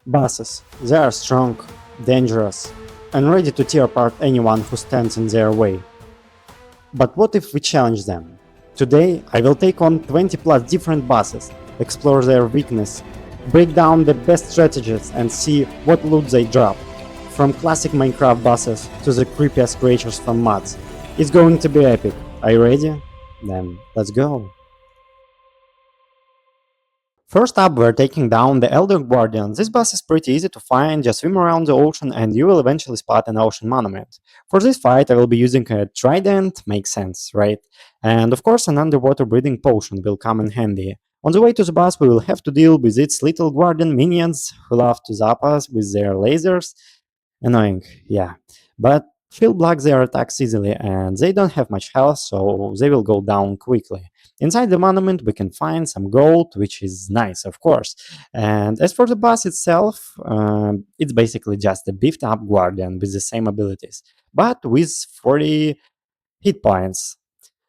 Bosses. They are strong, dangerous, and ready to tear apart anyone who stands in their way. But what if we challenge them? Today, I will take on 20 plus different bosses, explore their weakness, break down the best strategies, and see what loot they drop. From classic Minecraft bosses to the creepiest creatures from mods. It's going to be epic. Are you ready? Then let's go. First up, we're taking down the Elder Guardian. This boss is pretty easy to find, just swim around the ocean and you will eventually spot an ocean monument. For this fight, I will be using a trident, makes sense, right? And of course, an underwater breathing potion will come in handy. On the way to the boss, we will have to deal with its little guardian minions who love to zap us with their lasers. Annoying, yeah. But she'll block their attacks easily and they don't have much health, so they will go down quickly. Inside the monument, we can find some gold, which is nice, of course. And as for the boss itself, it's basically just a beefed up guardian with the same abilities, but with 40 hit points.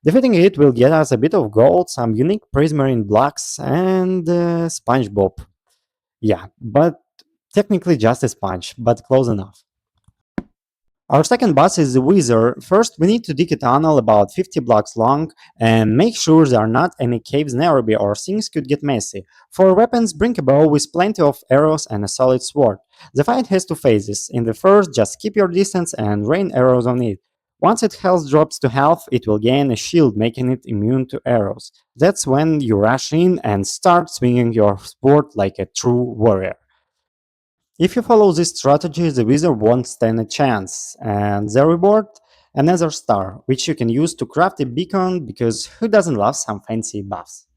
Defeating it will get us a bit of gold, some unique prismarine blocks, and SpongeBob. Yeah, but technically just a sponge, but close enough. Our second boss is the Wizard. First, we need to dig a tunnel about 50 blocks long and make sure there are not any caves nearby or things could get messy. For weapons, bring a bow with plenty of arrows and a solid sword. The fight has two phases. In the first, just keep your distance and rain arrows on it. Once its health drops to half, it will gain a shield, making it immune to arrows. That's when you rush in and start swinging your sword like a true warrior. If you follow this strategy, the wizard won't stand a chance, and the reward? Another star, which you can use to craft a beacon because who doesn't love some fancy buffs?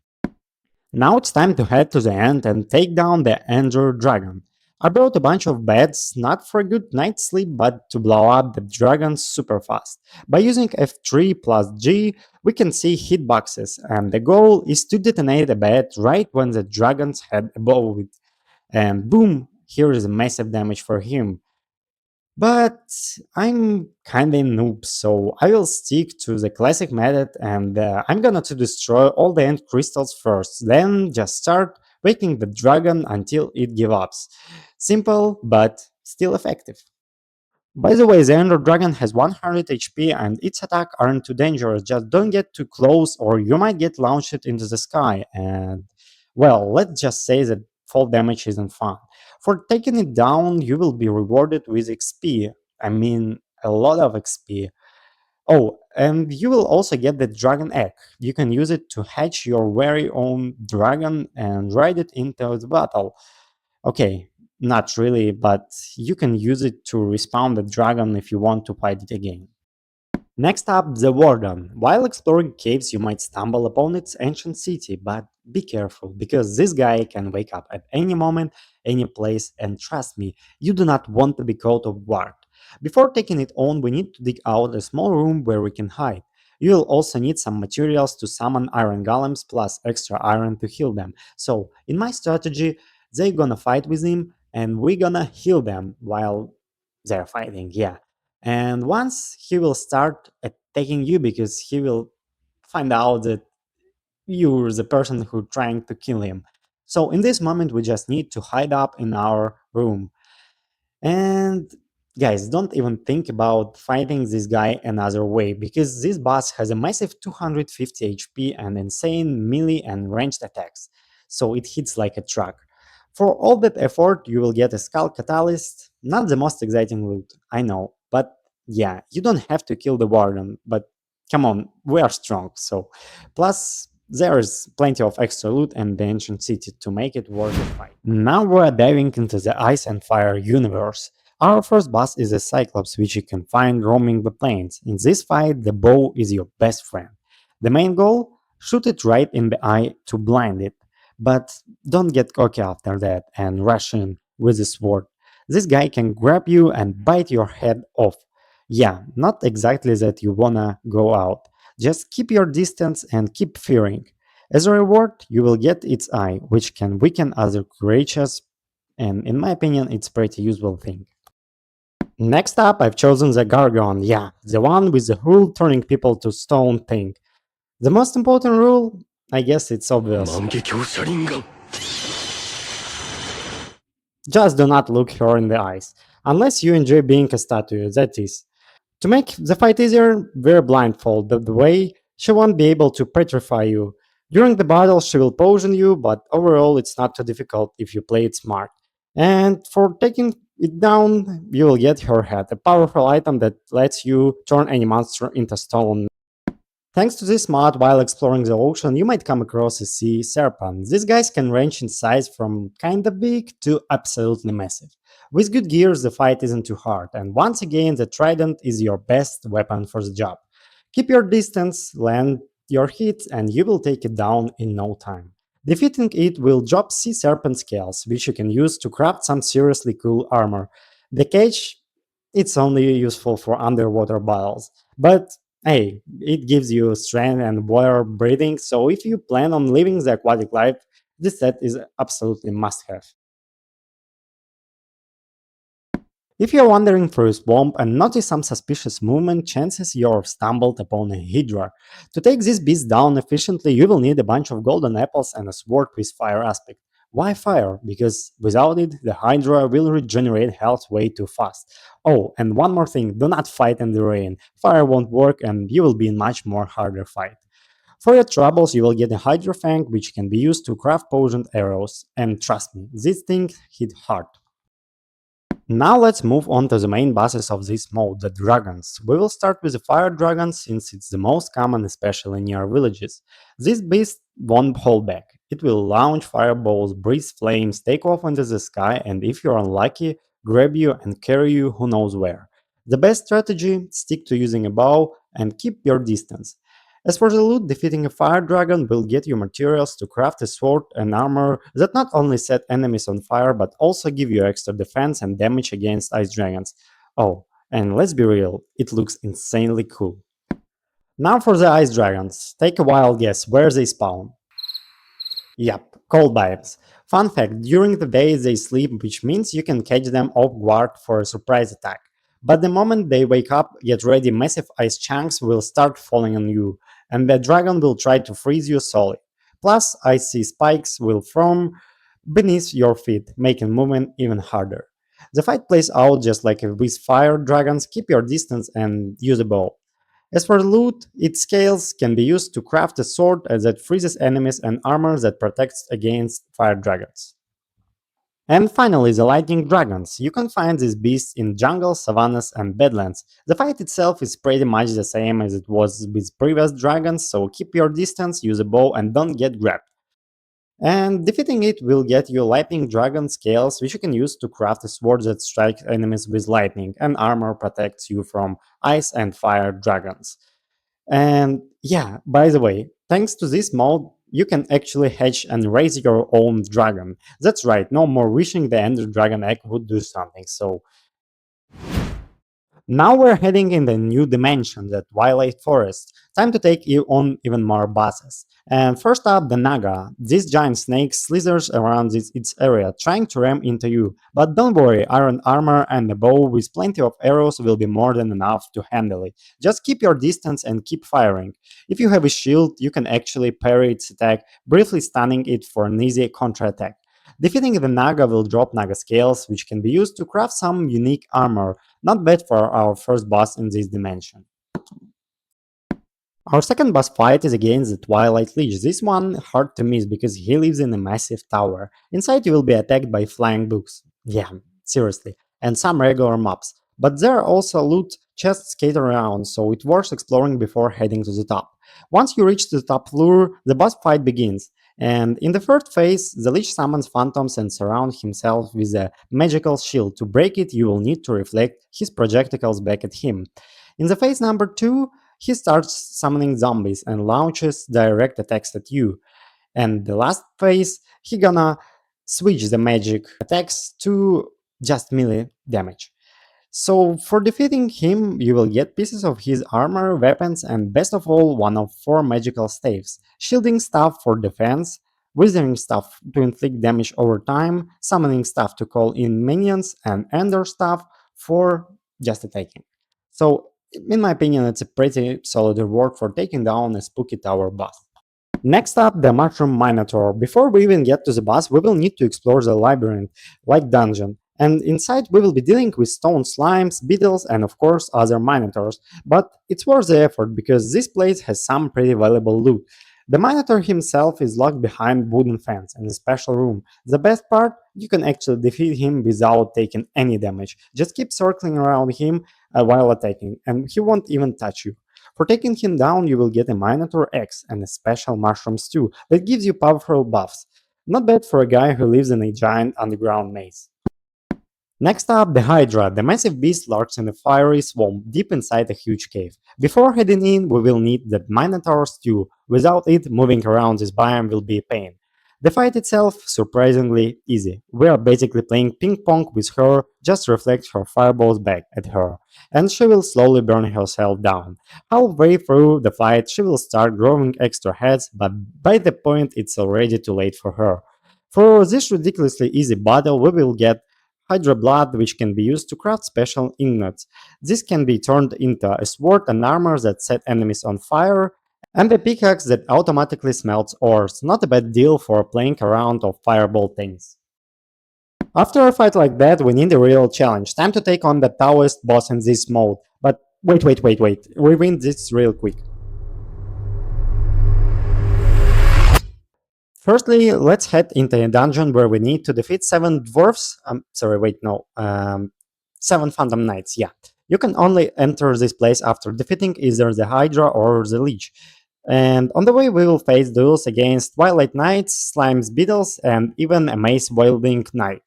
Now it's time to head to the end and take down the Ender Dragon. I brought a bunch of beds, not for a good night's sleep, but to blow up the dragon super fast. By using F3 plus G, we can see hitboxes, and the goal is to detonate a bed right when the dragon's head above it, and boom, here is a massive damage for him. But I'm kinda noob, so I will stick to the classic method and I'm gonna to destroy all the end crystals first, then just start waking the dragon until it gives up. Simple, but still effective. By the way, the Ender Dragon has 100 HP and its attack aren't too dangerous, just don't get too close or you might get launched into the sky and well, let's just say that fall damage isn't fun. For taking it down, you will be rewarded with XP. I mean, a lot of XP. Oh, and you will also get the dragon egg. You can use it to hatch your very own dragon and ride it into the battle. Okay, not really, but you can use it to respawn the dragon if you want to fight it again. Next up, the Warden. While exploring caves, you might stumble upon its ancient city, but be careful, because this guy can wake up at any moment, any place, and trust me, you do not want to be caught off guard. Before taking it on, we need to dig out a small room where we can hide. You will also need some materials to summon iron golems plus extra iron to heal them. So, in my strategy, they're gonna fight with him, and we're gonna heal them while they're fighting, yeah. And once he will start attacking you because he will find out that you're the person who trying to kill him. So in this moment we just need to hide up in our room. And guys, don't even think about fighting this guy another way because this boss has a massive 250 HP and insane melee and ranged attacks. So it hits like a truck. For all that effort, you will get a Skull Catalyst, not the most exciting loot, I know, but yeah, you don't have to kill the Warden, but come on, we are strong, so. Plus, there's plenty of extra loot and the ancient city to make it worth the fight. Now we're diving into the Ice and Fire universe. Our first boss is a Cyclops, which you can find roaming the plains. In this fight, the bow is your best friend. The main goal? Shoot it right in the eye to blind it. But don't get cocky after that and rush in with the sword. This guy can grab you and bite your head off. Yeah, not exactly that you wanna go out. Just keep your distance and keep fearing. As a reward, you will get its eye, which can weaken other creatures, and in my opinion, it's pretty useful thing. Next up, I've chosen the Gargon, yeah, the one with the rule turning people to stone thing. The most important rule? I guess it's obvious. Just do not look her in the eyes, unless you enjoy being a statue, that is. To make the fight easier, wear blindfold. That way, she won't be able to petrify you. During the battle, she will poison you, but overall, it's not too difficult if you play it smart. And for taking it down, you will get her head, a powerful item that lets you turn any monster into stone. Thanks to this mod, while exploring the ocean, you might come across a sea serpent. These guys can range in size from kinda big to absolutely massive. With good gears, the fight isn't too hard, and once again, the trident is your best weapon for the job. Keep your distance, land your hit, and you will take it down in no time. Defeating it will drop sea serpent scales, which you can use to craft some seriously cool armor. The cage, it's only useful for underwater battles, but hey, it gives you strength and water breathing, so if you plan on living the aquatic life, this set is absolutely must have. If you're wandering through a swamp and notice some suspicious movement, chances you've stumbled upon a Hydra. To take this beast down efficiently, you will need a bunch of golden apples and a sword with fire aspect. Why fire? Because without it, the Hydra will regenerate health way too fast. Oh, and one more thing, do not fight in the rain. Fire won't work and you will be in much more harder fight. For your troubles, you will get a Hydra Fang, which can be used to craft poisoned arrows. And trust me, this thing hit hard. Now let's move on to the main bosses of this mode, the dragons. We will start with the fire dragon since it's the most common, especially near villages. This beast won't hold back. It will launch fireballs, breathe flames, take off into the sky, and if you're unlucky, grab you and carry you who knows where. The best strategy, stick to using a bow and keep your distance. As for the loot, defeating a fire dragon will get you materials to craft a sword and armor that not only set enemies on fire but also give you extra defense and damage against ice dragons. Oh, and let's be real, it looks insanely cool. Now for the ice dragons. Take a wild guess where they spawn. Yep, cold biomes. Fun fact, during the day they sleep, which means you can catch them off guard for a surprise attack. But the moment they wake up, get ready, massive ice chunks will start falling on you, and the dragon will try to freeze you solid. Plus, icy spikes will form beneath your feet, making movement even harder. The fight plays out just like with fire dragons, keep your distance and use a bow. As for loot, its scales can be used to craft a sword that freezes enemies and armor that protects against fire dragons. And finally, the lightning dragons. You can find these beasts in jungles, savannas, and badlands. The fight itself is pretty much the same as it was with previous dragons, so keep your distance, use a bow, and don't get grabbed. And defeating it will get you lightning dragon scales, which you can use to craft a sword that strikes enemies with lightning, and armor protects you from ice and fire dragons. And yeah, by the way, thanks to this mode, you can actually hatch and raise your own dragon. That's right, no more wishing the Ender Dragon egg would do something. So now we're heading in the new dimension, the Twilight Forest. Time to take you on even more bosses. And first up, the Naga. This giant snake slithers around its area, trying to ram into you. But don't worry, iron armor and a bow with plenty of arrows will be more than enough to handle it. Just keep your distance and keep firing. If you have a shield, you can actually parry its attack, briefly stunning it for an easy counterattack. Defeating the Naga will drop Naga scales, which can be used to craft some unique armor. Not bad for our first boss in this dimension. Our second boss fight is against the Twilight Lich. This one hard to miss because he lives in a massive tower. Inside you will be attacked by flying books. Yeah, seriously. And some regular mobs. But there are also loot chests scattered around, so it's worth exploring before heading to the top. Once you reach the top floor, the boss fight begins. And in the first phase, the Lich summons phantoms and surrounds himself with a magical shield. To break it, you will need to reflect his projectiles back at him. In the phase number 2, he starts summoning zombies and launches direct attacks at you. And the last phase, he gonna switch the magic attacks to just melee damage. So for defeating him, you will get pieces of his armor, weapons, and best of all, one of 4 magical staves. Shielding staff for defense, withering staff to inflict damage over time, summoning staff to call in minions, and ender staff for just attacking. So in my opinion, it's a pretty solid reward for taking down a spooky tower boss. Next up, the Mushroom Minotaur. Before we even get to the boss, we will need to explore the labyrinth, like dungeon. And inside, we will be dealing with stone slimes, beetles, and of course, other Minotaurs. But it's worth the effort because this place has some pretty valuable loot. The Minotaur himself is locked behind wooden fence in a special room. The best part, you can actually defeat him without taking any damage. Just keep circling around him while attacking, and he won't even touch you. For taking him down, you will get a Minotaur X and a special mushroom stew that gives you powerful buffs. Not bad for a guy who lives in a giant underground maze. Next up, the Hydra. The massive beast lurks in a fiery swamp deep inside a huge cave. Before heading in, we will need the Minotaur stew. Without it, moving around this biome will be a pain. The fight itself, surprisingly easy. We are basically playing ping pong with her, just reflect her fireballs back at her, and she will slowly burn herself down. Halfway through the fight, she will start growing extra heads, but by the point it's already too late for her. For this ridiculously easy battle, we will get Hydra blood, which can be used to craft special ingots. This can be turned into a sword and armor that set enemies on fire, and a pickaxe that automatically smelts ores. Not a bad deal for playing around of fireball things. After a fight like that, we need a real challenge. Time to take on the tallest boss in this mode. But wait. Rewind this real quick. Firstly, let's head into a dungeon where we need to defeat 7 dwarfs. Sorry, wait, no. 7 phantom knights, yeah. You can only enter this place after defeating either the Hydra or the Lich. And on the way, we will face duels against Twilight Knights, Slimes, Beetles, and even a Mace Wielding Knight.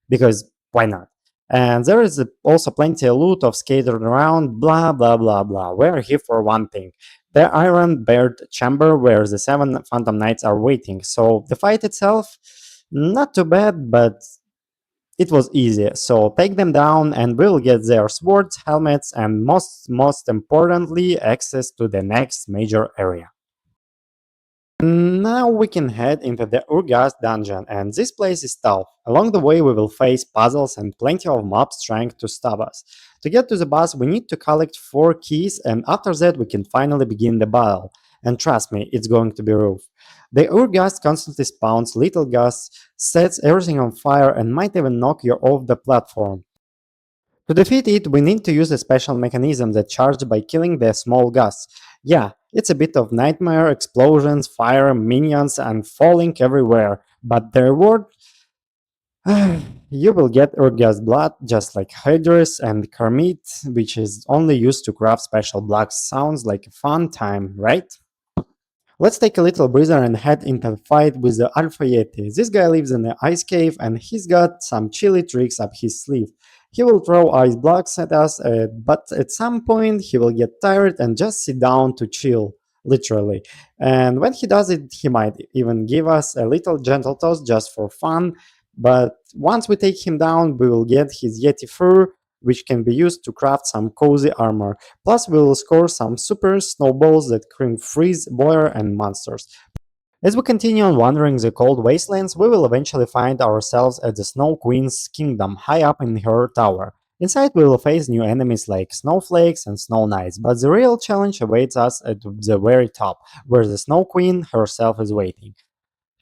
Because why not? And there is also plenty of loot of scattered around, blah blah blah blah. We're here for one thing, the Iron Bird chamber where the 7 Phantom Knights are waiting. So the fight itself, not too bad, but it was easy. So take them down and we'll get their swords, helmets, and most importantly, access to the next major area. Now we can head into the Urgas dungeon, and this place is tough. Along the way we will face puzzles and plenty of mobs trying to stop us. To get to the boss we need to collect 4 keys, and after that we can finally begin the battle. And trust me, it's going to be rough. The Urgas constantly spawns little gusts, sets everything on fire, and might even knock you off the platform. To defeat it, we need to use a special mechanism that charged by killing the small gusts. Yeah, it's a bit of nightmare, explosions, fire, minions, and falling everywhere, but the reward? You will get Urgas blood, just like Hydrus and Kermit, which is only used to craft special blocks. Sounds like a fun time, right? Let's take a little breather and head into a fight with the Alpha Yeti. This guy lives in an ice cave and he's got some chilly tricks up his sleeve. He will throw ice blocks at us, but at some point he will get tired and just sit down to chill, literally. And when he does it, he might even give us a little gentle toss just for fun. But once we take him down, we will get his Yeti fur, which can be used to craft some cozy armor. Plus, we will score some super snowballs that can freeze boiler and monsters. As we continue on wandering the cold wastelands, we will eventually find ourselves at the Snow Queen's kingdom, high up in her tower. Inside, we will face new enemies like snowflakes and snow knights, but the real challenge awaits us at the very top, where the Snow Queen herself is waiting.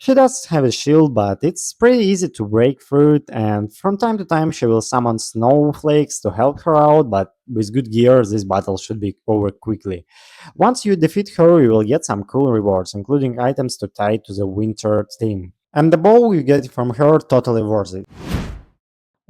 She does have a shield, but it's pretty easy to break through it, and from time to time she will summon snowflakes to help her out, but with good gear this battle should be over quickly. Once you defeat her, you will get some cool rewards, including items to tie to the winter theme. And the bow you get from her totally worth it.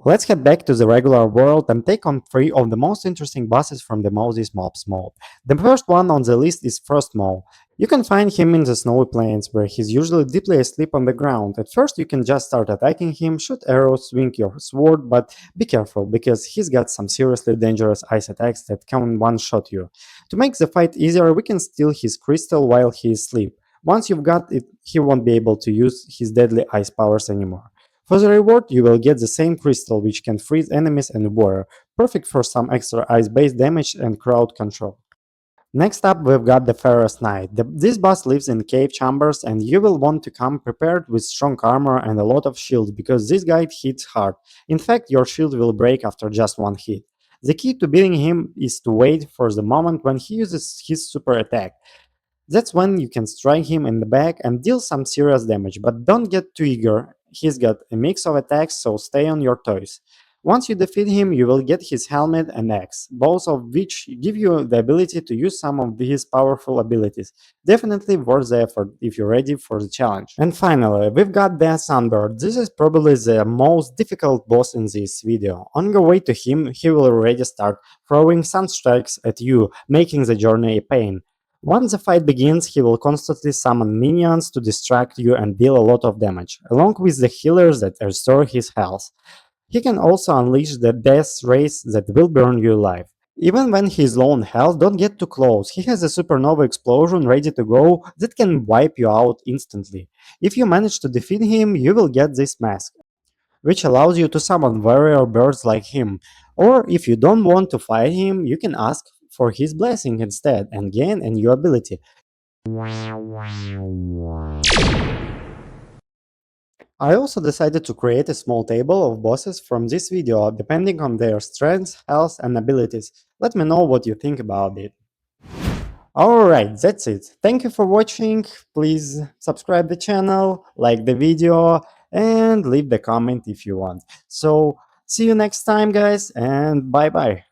Let's head back to the regular world and take on 3 of the most interesting bosses from the Mowzie's Mobs mode. The first one on the list is Frostmow. You can find him in the snowy plains, where he's usually deeply asleep on the ground. At first you can just start attacking him, shoot arrows, swing your sword, but be careful, because he's got some seriously dangerous ice attacks that can one-shot you. To make the fight easier, we can steal his crystal while he is asleep. Once you've got it, he won't be able to use his deadly ice powers anymore. For the reward, you will get the same crystal which can freeze enemies and water, perfect for some extra ice-based damage and crowd control. Next up, we've got the Ferrous Knight. This boss lives in cave chambers, and you will want to come prepared with strong armor and a lot of shields, because this guy hits hard. In fact, your shield will break after just one hit. The key to beating him is to wait for the moment when he uses his super attack. That's when you can strike him in the back and deal some serious damage, but don't get too eager. He's got a mix of attacks, so stay on your toes. Once you defeat him, you will get his helmet and axe, both of which give you the ability to use some of his powerful abilities. Definitely worth the effort if you're ready for the challenge. And finally, we've got the Sunbird. This is probably the most difficult boss in this video. On your way to him, he will already start throwing sun strikes at you, making the journey a pain. Once the fight begins, he will constantly summon minions to distract you and deal a lot of damage, along with the healers that restore his health. He can also unleash the death rays that will burn you alive. Even when he's low on health, don't get too close. He has a supernova explosion ready to go that can wipe you out instantly. If you manage to defeat him, you will get this mask, which allows you to summon warrior birds like him. Or if you don't want to fight him, you can ask for his blessing instead and gain a new ability. I also decided to create a small table of bosses from this video depending on their strengths, health and abilities. Let me know what you think about it. Alright, that's it. Thank you for watching. Please subscribe the channel, like the video and leave the comment if you want. So see you next time guys and bye bye.